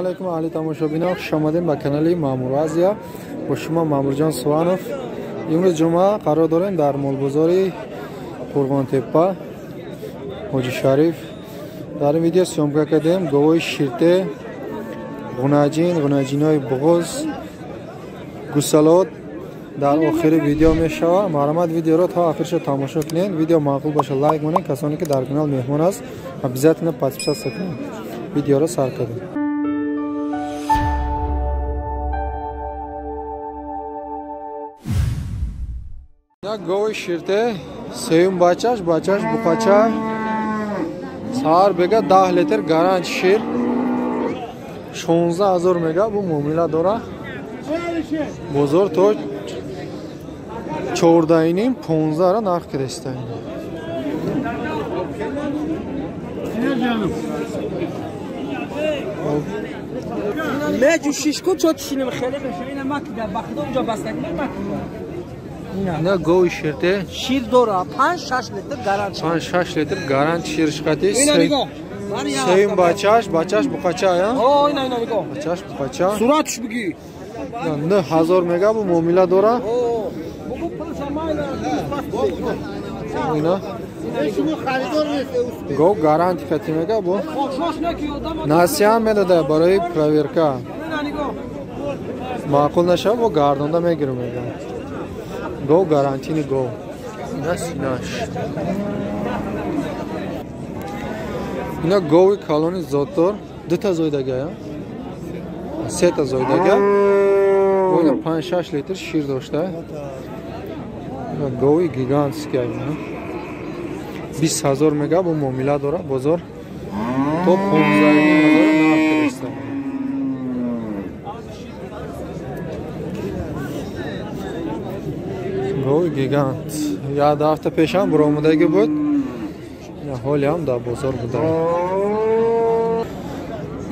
علیکم علی تماشابینان، خوش آمدین به کانال مامور آزیا. با شما مامور جان سوانوف. امروز جمعه قرار داریم در مول بازاری قربان تپه حاجی شریف در این ویدیو سیامکا کردیم گوای شیرته، غناجینای بغض، گوسالات در آخر ویدیو میشود. مرامت ویدیو را تا آخرش تماشا کنین. ویدیو معقول باشه لایک کنین. کسانی که در کانال مهمان است обязательно подписаться کنین. ویدیو را سر کنین. یک گوی شیرته سیوم بچهش بخچه سهار بگه 10 لیتر گارانت شیر 16000 میگه. bu معامله داره. بزرگ تو 14.5 15 را نرخ کرده. نه جو شیشکو چه تشینم خیلی بشه. اینا مکیده بخدا اونجا بستک مکیده. نه گوی شیرته شیر داره 5-6 لیتر گارانت. 5-6 لیتر گارانت شیرش کتی. اینا نگاه. سیوم بچهش بخچه یا؟ اوه اینا نگاه. بچهش بخچه. صورتش بگی. 9000 میگه. bu معامله داره. اوه بگو پول شماینا. اینا گو گارانت کتی میگه. bu ناسیان میداده برای پرویرکا. معقول نشه bu گاردونده میگیره میگه. گو گارانتینی گو. ناش اینا گوی کالونی زودتر 2 تا زویدگه یا 3 تا زویدگه. اینا 5-6 لیتر شیر داشته. گوی گیگانتسکی اینا 20000 میگه. bu معامله داره. بازار تو 15000 نرخ کرده. گوی گیگانت یاد هفته پیش هم برآمدگی بود. حالی هم در بازار بوده.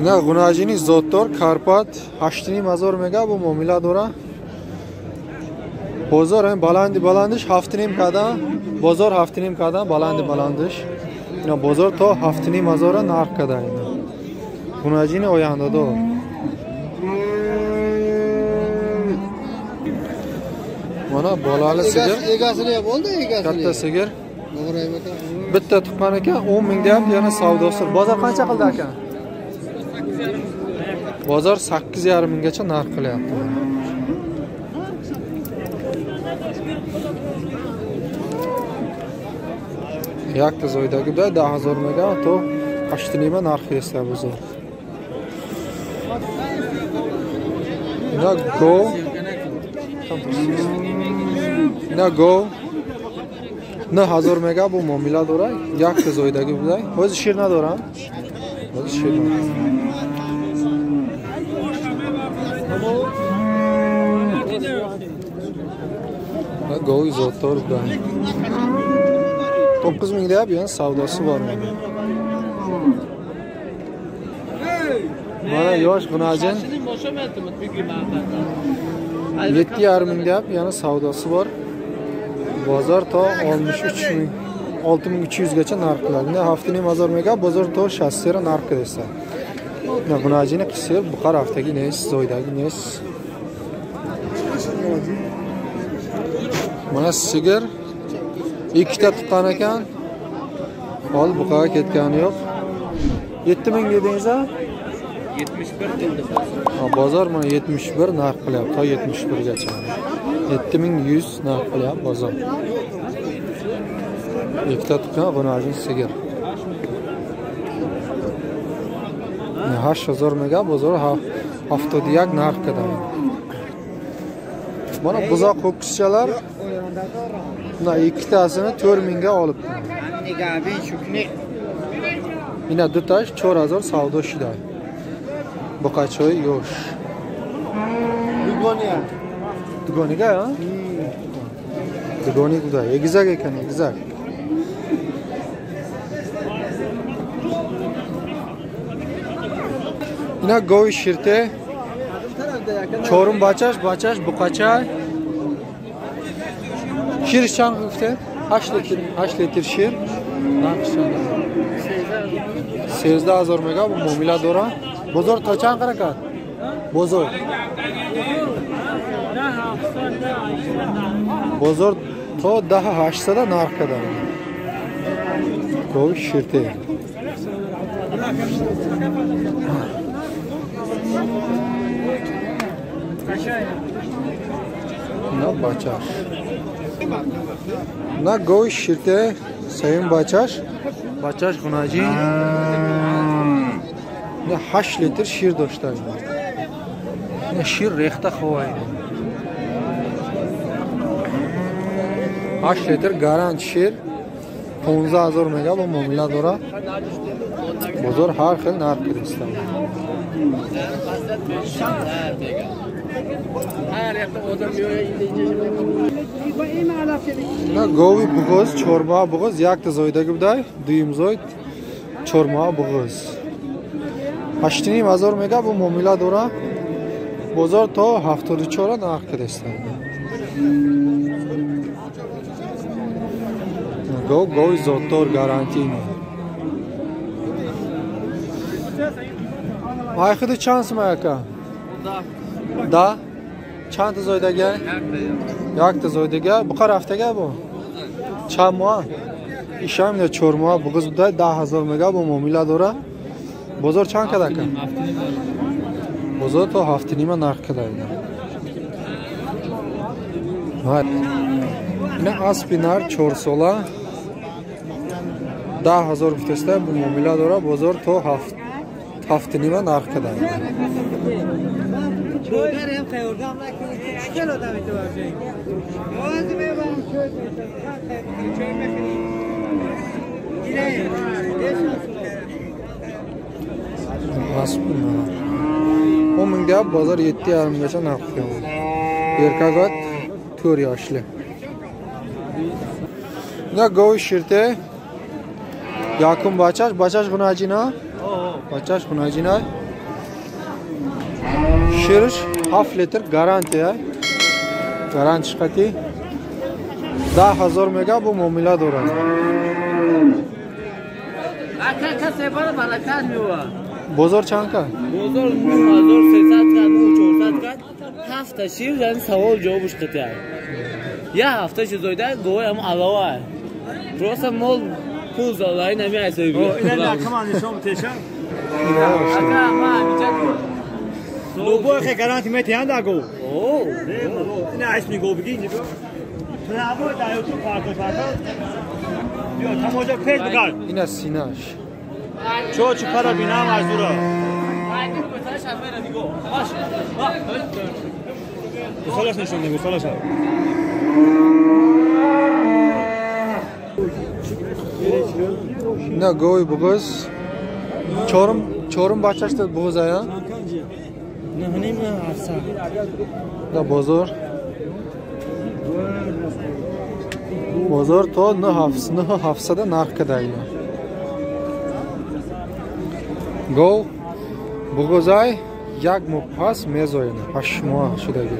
نه غناجینی زودتر کارپات 8500 میگه. bu معامله داره. بازار هم بلندش 7.5 کردن. بازار 7.5 کردن بلندش. اینا بازار تا 7500 نرخ کرده. اینا غناجین آینده دار. mana bolali sigir. Egasini ham bo'ldi, egasini. Katta sigir. Bitta tuqqan ekan 10 ming deyapti, yana savdosi. Bozor qancha qildi ekan? Bozor 8,5 minggacha narx qilyapti. Yakta zoydagi 10000 mega to 8,5 narxi esa bozor. اینا گو 9000 میگه. bu معامله داره. یک تا زویدگی بوده. باز شیر ندارن. نه گوی زودتر بوده. 9000 deyap, yani savdosi bor. Mana yosh g'unajin 7,5 ming deyap, yani savdosi bor. Bozor to 6300 gacha narx qiladi. Ne haftaning bozor mega bozor to 60 ra narx qilsa. Ne g'unajini qisir bu har haftagi nes, zoydagi nes. Mana sigir ikkita tuqqan ekan. Hol buqaga ketgani yo'q. 7000 dedingiz a? 71 qildi. Bozor mana 71 narx qilyapti. To 71 gacha. 7100 narx qilyapti bozor. Ikkita tuqqan g'unajin sigir. 8000 mega bozor 71 narx qiladi. Mana buzoq ho'kizchalar buna ikkitasini 4000 ga olibdi. Ina dutash 4000 savdo shida. Buqachoy yosh. Dugoniga ha? Dugoni kuda. Egizak ekan, egizak. Ina goy shirte. Çorum bachash buqacha. Şir çan gifte. 8 litr şir. 13000 mega bu معامله داره. بزرگ تا چند قرار کرد؟ بزرگ بزرگ تا 10,800 نرخ کرده. گوی شیرته. نه بچه‌ش. نه گوی شیرته. سیم بچه‌ش. بچه‌ش خوناجی. نه 8 لیتر شیر داشته. نه شیر ریخته خواه. 8 لیتر گارانت شیر. 15,000 مگا با معامله داره. بزرگ هر خیلی نرخ کرده. نه گاوی بغض چهارماه بغض یک تا زایدگی بوده دویم زاید چهارماه بغض 8,500 مگا با معامله داره. بازار تا 74 نرخ کرده است. گاوی زاددار گارانتی نه. مای خود چند سمه که؟ ده؟ چند تا زایدگی؟ یک تا زایدگی؟ بخار هفتگی با؟ چند ماه؟ ایشم نه 4 ماه بغض بوده 10,000 مگا با معامله داره. بازار چند کده که؟ بازار تا 7,5 نرخ کده اینا. اینا اسپینار 4 ساله 10,000 گفتسته با معامله داره. بازار تا 7,5 نرخ کده اینا. O minge bozor 7,5 narx qo'yadi. Erkagot 4 yoshli. Na go'y shirte. Yakun bachash xunajina. Bachash xunajina. Shirish 7 litr garantiya. Garanti chiqadi. 10,000 mega bu muomala doradi. Aka separa barakat miwa. Bozor chanka? Bozor 9,300 kad, 9,400 kad. Hafta shir yani savol javobش qiladi. Ya hafta shu joyda go'y ham alova. Просто mol pul zolay namaysa. Ina kaman nishon tesha. Aka ma mijat. Lobo che garanti metti andago. Oh. Ina ismi go begin. Travo da youtube farko. Yo tamoja page bgar. Ina sinash. Çok para binam azura. Haydi mesela şafere digo. Baş. Musalas nishon ne musalas. Na go'y bug'uz. Chorum bachashda bug'uz aya. Ne hanim arsa. Da bozor. Bozor to ne hafsada narx kadaydi. Go bug'uzay yak mupas mezoyini 8 moh shudagi.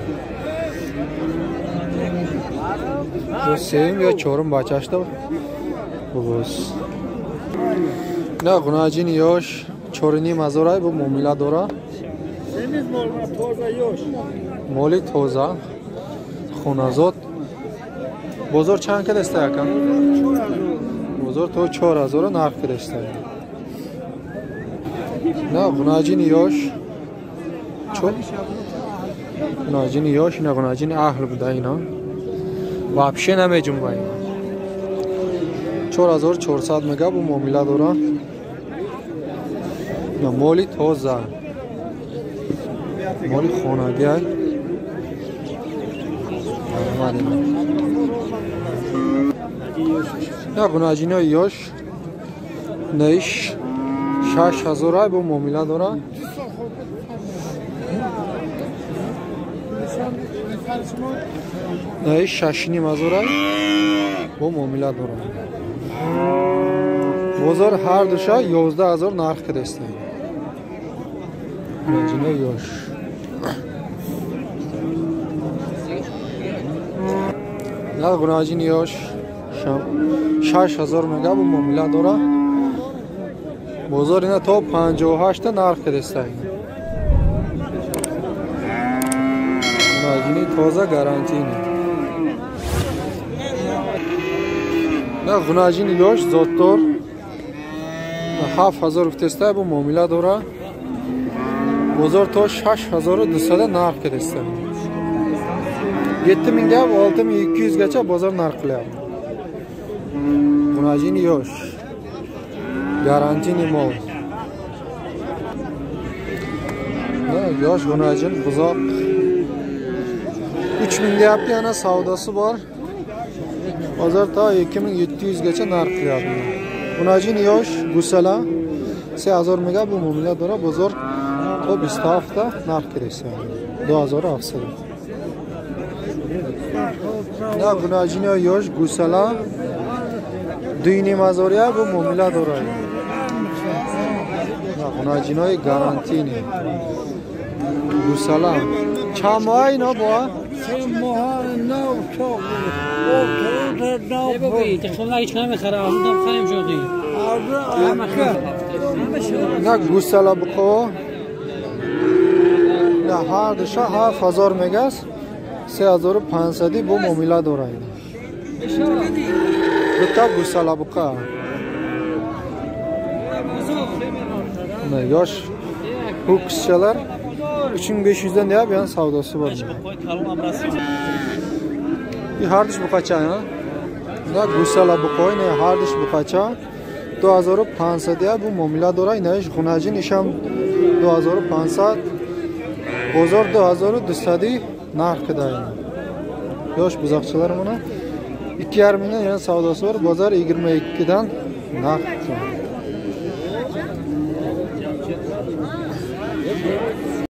Bu sevim ya chorum bachashda bug'uz. Na xunajini yosh 4,5 bu muomala dora. Semiz normal toza yosh. Moli toza. Xunazot. Bozor chand kadasta ekan? Bozor to 4,000 narx kadasta. Na xunajini yosh. Çok. Xunajini yosh, na xunajini ahl buda ina. Вообще намejum bayna. 4,400 mega bu muomala dora. Na moli toza. Moli xonagi ay. Na xunajini yosh. Neish 6,000 ay bu muomala dora. Neish 6,500 ay bu muomala dora. Bozor har dusha 11,000 narx kadasta. Xunajini yosh. Na xunajini yosh 6,000 mega bu muomala dora. Bozor ina to 58 narx kadasta. toza garantini. نه غناجین یوش زودتر 7000 افته bu muamele dora. Bozor to 6200 narx kediste. 7000 ga 6200 gacha bozor narx qilyapti. غناجین yosh. Garantini mol. Yosh غناجین buzoq 3000 deyapti, yana savdosi bor. Bozor ta 2700 gacha narx qilyapti. غناجین yosh gusala 3000 mega bu muamele dora. Bozor to 27 ta narx kediste. 2700. Ya غناجین yosh gusala 2500 bu muamele dora. غناجینای گارانتینی گوسالا چند ماهی اینا با؟ 3 ماه نو چاق بگویی تخفیم هیچ نمیخره آمدم خواهیم شدی نه گوسالا بخوا نه هر دشا 7000 مگاست 3500 bu muamele dora. Bitta gusala buqa. Ne yosh bu qizchalar 3500 dan deyap, yani savdosi bor. Bu hardish buqacha, ha? Ne gusala buqoy, ne hardish buqacha 2500 deyap, bu muamele dora. Nesh غناجین isham 2500 bozor 2200 narx qidaydi. Yosh buzoqchalar mana 2,5 mingdan yana savdosi bor. Bozor 22 dan narx.